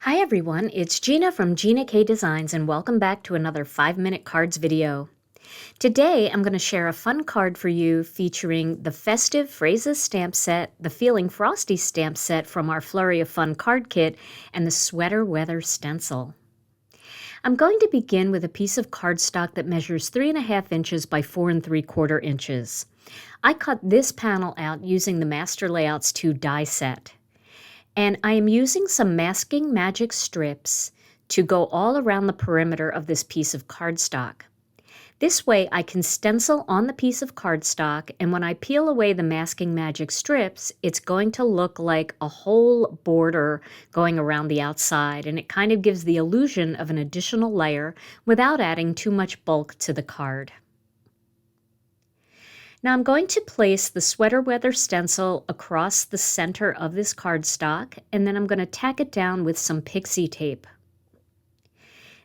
Hi everyone, it's Gina from Gina K Designs and welcome back to another 5-minute cards video. Today I'm going to share a fun card for you featuring the Festive Phrases stamp set, the Feeling Frosty stamp set from our Flurry of Fun card kit, and the Sweater Weather Stencil. I'm going to begin with a piece of cardstock that measures 3.5 inches by 4 3/4 inches. I cut this panel out using the Master Layouts 2 die set. And I am using some Masking Magic strips to go all around the perimeter of this piece of cardstock. This way I can stencil on the piece of cardstock, and when I peel away the Masking Magic strips, it's going to look like a whole border going around the outside, and it kind of gives the illusion of an additional layer without adding too much bulk to the card. Now I'm going to place the Sweater Weather stencil across the center of this cardstock, and then I'm going to tack it down with some pixie tape.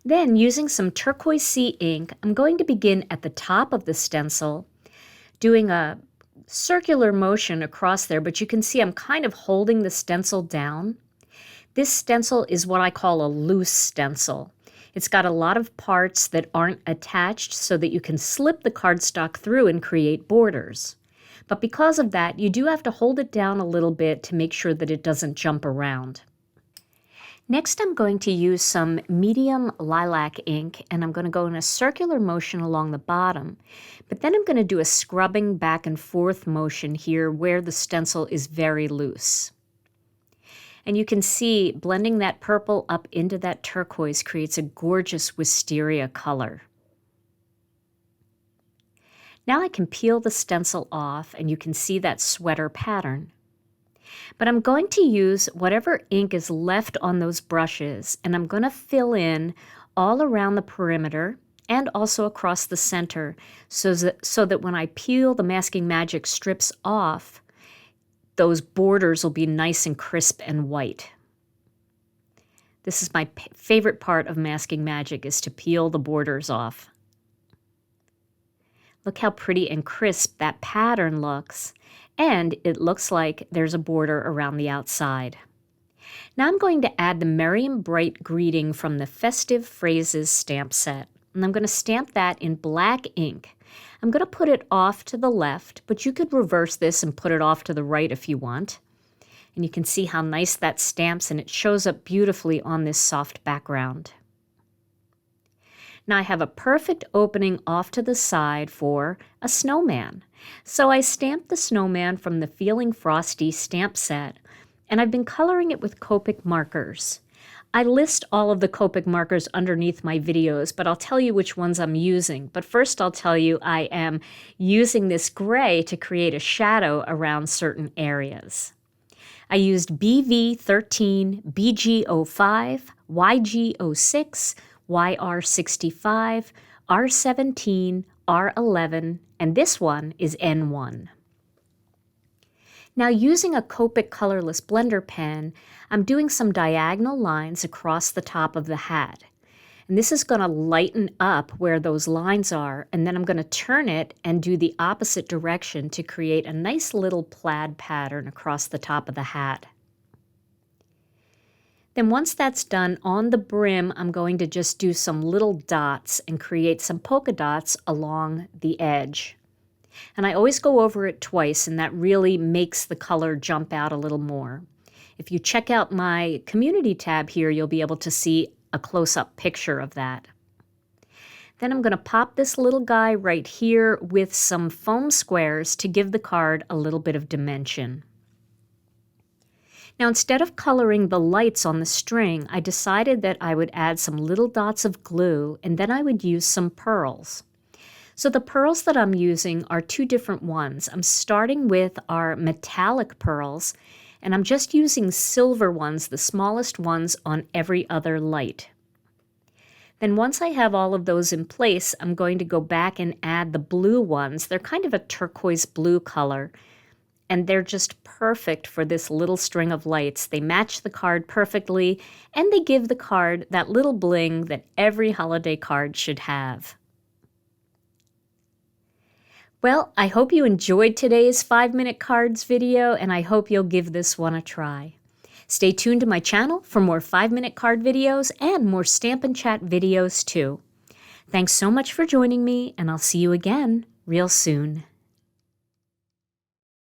Then, using some turquoise sea ink, I'm going to begin at the top of the stencil, doing a circular motion across there, but you can see I'm kind of holding the stencil down. This stencil is what I call a loose stencil. It's got a lot of parts that aren't attached so that you can slip the cardstock through and create borders. But because of that, you do have to hold it down a little bit to make sure that it doesn't jump around. Next, I'm going to use some medium lilac ink, and I'm going to go in a circular motion along the bottom. But then I'm going to do a scrubbing back and forth motion here where the stencil is very loose. And you can see blending that purple up into that turquoise creates a gorgeous wisteria color. Now I can peel the stencil off and you can see that sweater pattern. But I'm going to use whatever ink is left on those brushes, and I'm going to fill in all around the perimeter and also across the center so that when I peel the Masking Magic strips off, those borders will be nice and crisp and white. This is my favorite part of Masking Magic, is to peel the borders off. Look how pretty and crisp that pattern looks, and it looks like there's a border around the outside. Now I'm going to add the Merry and Bright greeting from the Festive Phrases stamp set, and I'm going to stamp that in black ink. I'm going to put it off to the left, but you could reverse this and put it off to the right if you want. And you can see how nice that stamps, and it shows up beautifully on this soft background. Now I have a perfect opening off to the side for a snowman. So I stamped the snowman from the Feeling Frosty stamp set, and I've been coloring it with Copic Markers. I list all of the Copic markers underneath my videos, but I'll tell you which ones I'm using. But first I'll tell you I am using this gray to create a shadow around certain areas. I used BV13, BG05, YG06, YR65, R17, R11, and this one is N1. Now, using a Copic colorless blender pen, I'm doing some diagonal lines across the top of the hat. And this is going to lighten up where those lines are, and then I'm going to turn it and do the opposite direction to create a nice little plaid pattern across the top of the hat. Then once that's done, on the brim, I'm going to just do some little dots and create some polka dots along the edge. And I always go over it twice, and that really makes the color jump out a little more. If you check out my community tab here, you'll be able to see a close-up picture of that. Then I'm going to pop this little guy right here with some foam squares to give the card a little bit of dimension. Now, instead of coloring the lights on the string, I decided that I would add some little dots of glue, and then I would use some pearls. So the pearls that I'm using are two different ones. I'm starting with our metallic pearls, and I'm just using silver ones, the smallest ones on every other light. Then once I have all of those in place, I'm going to go back and add the blue ones. They're kind of a turquoise blue color, and they're just perfect for this little string of lights. They match the card perfectly, and they give the card that little bling that every holiday card should have. Well, I hope you enjoyed today's 5-minute cards video, and I hope you'll give this one a try. Stay tuned to my channel for more 5-minute card videos and more Stampin' Chat videos too. Thanks so much for joining me, and I'll see you again real soon.